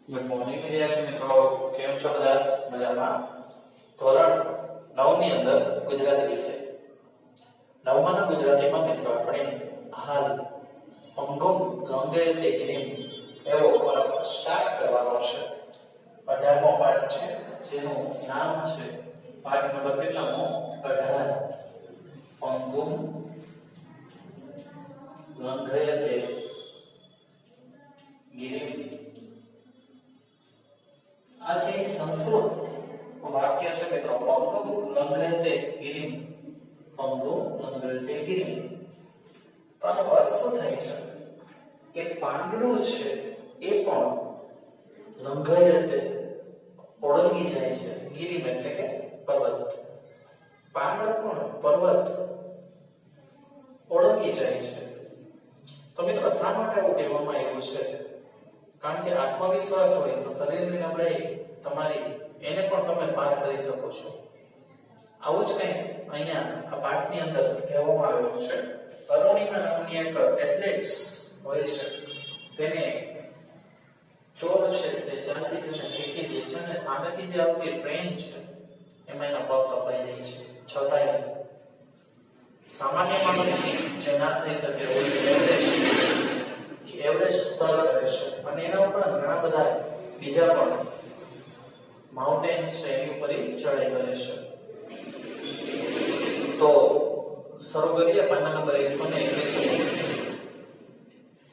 Good morning વિદ્યાર્થી મિત્રો, કેમ છો બધા? મજામાં? ધોરણ 9 ની અંદર ગુજરાતી વિષય 9 ના ગુજરાતીમાં મિત્રો આપણે હાલ અંગમ લંઘયતે ગિરિમ એવો પાઠ સ્ટાર્ટ કરવાનો છે. 18મો પાઠ છે જેનું નામ છે પાઠ નંબર કેટલામો? 18 અંગમ લંઘયતે ગિરિમ. આ છે સંસ્કૃત વાક્ય છે મિત્રો. અંગમ લંઘયતે ગિરિમ, અંગમ લંઘયતે ગિરિમ. તો આનો અર્થ શું થાય છે કે પાંદડું છે એ પણ લંઘયતે ઓળંગી જાય છે. ગિરિમ એટલે કે પર્વત. પાંદડા પણ પર્વત ઓળંગી જાય છે. તો મિત્રો શા માટે આવું કહેવામાં આવ્યું છે? કારણ કે આત્મવિશ્વાસ હોય તો શરીરની નબળાઈ તમારી એને પણ તમે પાર કરી શકો છો. આવું જ કંઈક અહીંયા આ પાઠની અંદર કહેવામાં આવેલું છે. અરુણિમા નામની એક એથ્લેટ્સ હોય છે, તેને ચોર છે તે ચાલતી ટ્રેને ફેંકી દે છે અને સામેથી જે આવતી ટ્રેન છે એમાં એના પગ કપાઈ જાય છે. છતાંય સામાન્ય માણસની જે ના થઈ શકે એવરેસ્ટ સર કરે છે અને એના ઉપર ઘણા બધા બીજા પણ માઉન્ટેન્સ છે એની ઉપર ચડાઈ કરે છે. તો શરૂ કરીએ પાના નંબર 121.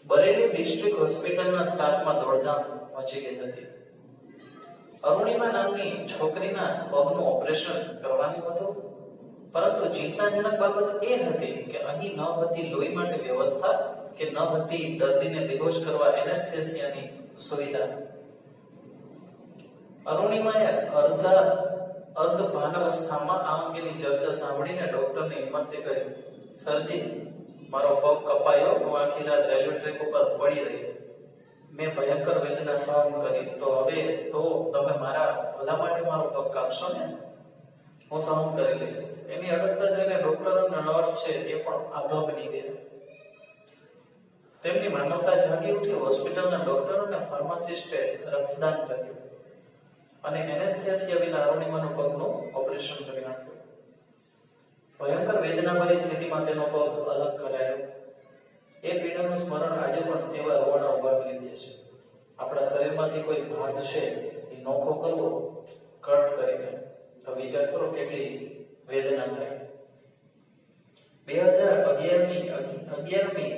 બરેલી ડિસ્ટ્રિક્ટ હોસ્પિટલના સ્ટાફમાં દોડધામ મચી ગઈ હતી. અરુણિમા નામની છોકરીના પગનું ઓપરેશન કરવાનું હતું, પરંતુ ચિંતાજનક બાબત એ હતી કે અહીં ન હતી લોહી માટે વ્યવસ્થા કે ન હતી દર્દીને બેહોશ કરવા એનેસ્થેસિયાની સુવિધા. અરુણિમાએ અર્ધ ભાનાવસ્થામાં આ અંગેની ચર્ચા સાંભળીને ડોક્ટરને હિંમતે કહ્યું, સરજી, મારો પગ કપાયો, હું આખી રાત રેલવે ટ્રેક ઉપર પડી રહી, મેં ભયંકર વેદના સહન કરી, તો હવે તો તમે મારા ભલા માટે મારો પગ કાપશો ને? હું સહન કરી લઈશ. એની અડગતા જોઈને ડોક્ટર અને નર્સ છે એ પણ આભા બની ગયા. તેમની માનવતા જાગી ઉઠી. હોસ્પિટલના ડોક્ટર અને ફાર્માસિસ્ટે રક્તદાન કર્યું અને એનેસ્થેસિયા વિના અરુણિમાનો પગનું ઓપરેશન કરી નાખ્યું. ભયંકર વેદનાભરી સ્થિતિમાં તેનો પગ અલગ કરાયો. એ પીડાનું સ્મરણ આજે પણ એવા રોવાના ઉભા કરી દે છે. આપણા શરીરમાંથી કોઈ ભાગ છે એ નોખો કરવો કટ કરીને, તો વિચાર કરો કેટલી વેદના થાય. 2011ની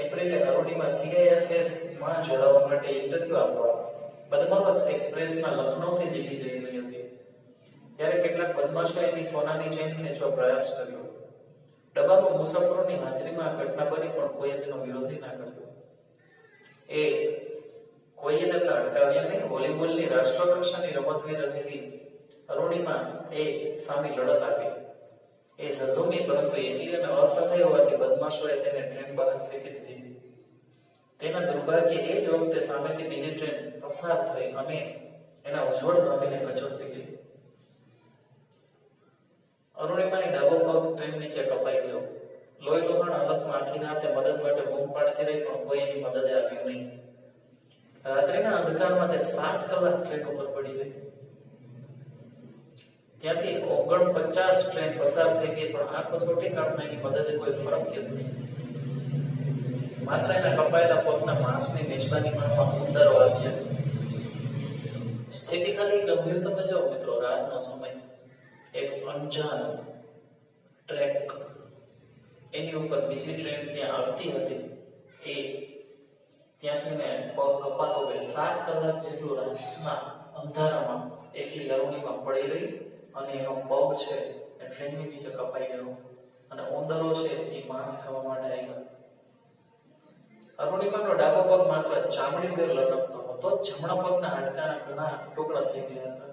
એપ્રિલે અરુણિમા CIFS માં જોડાવા માટે ઇન્ટરવ્યુ આપવા પદ્માવત એક્સપ્રેસના લખનૌથી દિલ્હી જઈ રહી હતી. ત્યારે કેટલાક બદમાશોએ એની સોનાની ચેન ખેંચવા પ્રયાસ કર્યો. ડબ્બામાં મુસાફરોની હાજરીમાં ઘટના બની, પણ કોઈએ તેનો વિરોધ ના કર્યો. કોઈએ તેમને અટકાવ્યા નહીં. વોલીબોલની રાષ્ટ્રકક્ષાની રમતવીર રહેલી અરુણિમા એ સામે લડત આપી. એ ઝઝુમી, પરંતુ એકલી અને અસહાય હોવાથી બદમાશોએ તેને ટ્રેન બહાર ફેંકી દીધી. તેના દુર્ભાગ્યે એ જ વખતે સામેથી બીજી ટ્રેન પસાર થઈ અને એના ઉજ્જવળ ભાવિને કચોટતી ગઈ. અરુણિમાની ડાબો પગ ટ્રેન નીચે કપાઈ ગયો. લોહી લોહાણ હાલતમાં આખી રાતે મદદ માટે બૂમ પાડતી રહી, પણ કોઈ એની મદદે આવ્યું નહીં. રાત્રિના અંધકારમાં તે 7 કલાક ટ્રેન ઉપર પડી ગઈ. ત્યાંથી 49 ટ્રેન પસાર થઈ ગઈ, પણ આ કસોટી કાળમાં એની મદદે કોઈ ફરક પડ્યો નહીં. માત્ર એના કપાયેલા પગના માંસની નિષ્બાની માનવા ઉંદરો આવ્યા. સ્થિતિ ખાલી ગંભીર તમે જાઓ મિત્રો. રાતનો સમય, એક અંજાન ટ્રેક, એની ઉપર બીજી ટ્રેન ત્યાં આવતી હતી. એ ત્યાંથી ને પગ કપાતો ગયો. 7 કલાક જેટલું રાતના અંધારામાં એકલી અરુણિમા પડી રહી અને એનો પગ છે એ ટ્રેનની નીચે કપાઈ ગયો અને ઉંદરો છે એ માંસ ખાવા માટે આવ્યા. અરુણિમાનો ડાબો પગ માત્ર ચામડી ઉપર લટકતો હતો. જમણા પગના હાડકાના ઘણા ટુકડા થઈ ગયા હતા.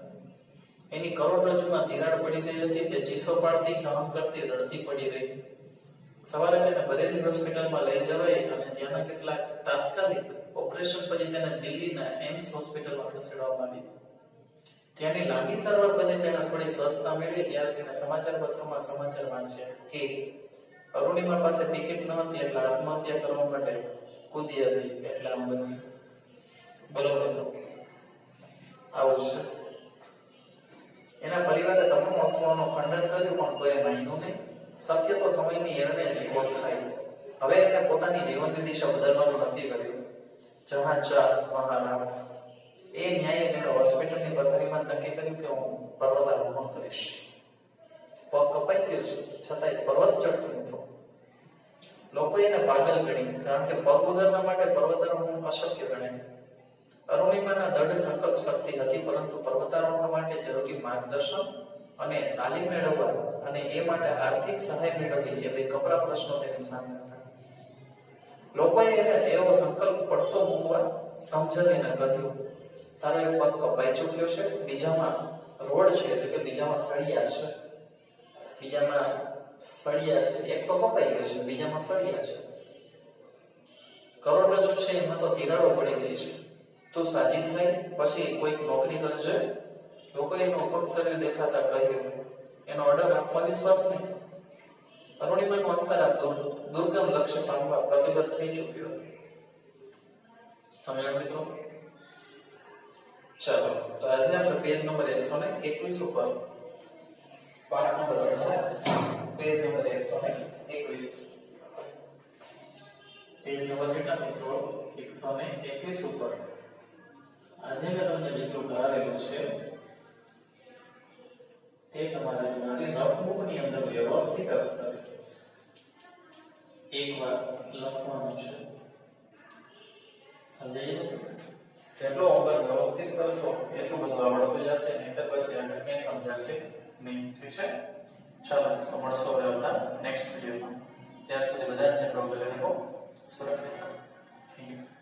એની કરોડરજ્જુમાં તિરાડ પડી ગઈ હતી. તે ચીસો પાડતી, સહન કરતી, રડતી પડી રહી. સવારે તેને બરેલી હોસ્પિટલમાં લઈ જવાઈ અને ત્યાંના કેટલાક તાત્કાલિક ઓપરેશન પછી તેને દિલ્હીના એમ્સ હોસ્પિટલમાં ખસેડવામાં આવી. ત્યાંની લાંબી સારવાર પછી તેને થોડી સ્વસ્થતા મેળવી. ત્યારે તેને સમાચાર પત્રોમાં સમાચાર વાંચ્યા કે અરુણિમા પાસે ટિકિટ ન હતી, એટલે આત્મહત્યા કરવા માટે કૂદી હતી. એટલે આમ બન્યું. બોલો મિત્રો, આવું છે. એના પરિવારે તમામ અફવાઓનું ખંડન કર્યું પણ કોઈ માન્યું નહીં. સત્ય તો સમયની એરને જ ઓળખાય. હવે એને પોતાની જીવનની દિશા બદલવાનું નક્કી કર્યું. જહાં ચા વહાં રાહ. એ ન્યાયે એણે હોસ્પિટલની પથારીમાં નક્કી કર્યું કે હું પર્વતારોહણ કરીશ. પગ કપાઈ ગયો છે છતાંય પર્વત ચડશે મિત્રો. લોકોએ એને પાગલ ગણી, કારણ કે પગ વગરના માટે પર્વતારોહણ અશક્ય ગણાય. અરુણિમાના દ્રઢ સંકલ્પ શક્તિ હતી, પરંતુ પર્વતારોહણ માટે જરૂરી માર્ગદર્શન અને તાલીમ મેળવવા અને એ માટે આર્થિક સહાય મેળવવી એ બે કપરા પ્રશ્નો તેની સામે હતા. લોકોએ એને એવો સંકલ્પ પડતો મૂકવા સમજાવીને કહ્યું, તારો એક પગ કપાઈ ચૂક્યો છે, બીજામાં રોડ છે, એટલે કે બીજામાં સળિયા છે. બીજામાં સળિયા છે. એક તો કપાઈ ગયો છે, બીજામાં સળિયા છે. કરોડરજ્જુ છે એમાં તો તિરાડો પડી ગઈ છે. તું સાજી થાય પછી કોઈક નોકરી કરજે. લોકોએ એનું ઉપમ શરીર દેખાતા કહ્યું, એનો અડગ આત્મવિશ્વાસ નહીં. અરુણિમાનું અંતર દુર્ગમ લક્ષ્ય પામવા પ્રતિબદ્ધ થઈ ચૂક્યું હતું. સમજો મિત્રો. ચાલો, તો આજે આપણે પેજ નંબર 121 ઉપર પાઠ number 18 page number 121 page number કેટલા મિત્રો 121 ઉપર આજે મેં તમને જેટલું કરાવેલું છે તે તમારે નાની નોટબુક ની અંદર વ્યવસ્થિત અક્ષરે એકવાર લખવાનું છે. સમજાયું? જેટલો હોમવર્ક વ્યવસ્થિત કરશો એટલું બધું આવડતું જશે, નહીંતર પછી આગળ ક્યાંય સમજાશે નહીં. ઠીક છે? ચાલો, તો મળશો હવે આવતા નેક્સ્ટ વિડીયોમાં. ત્યાર સુધી બધા જ મિત્રો સુરક્ષિત રહો. Thank you.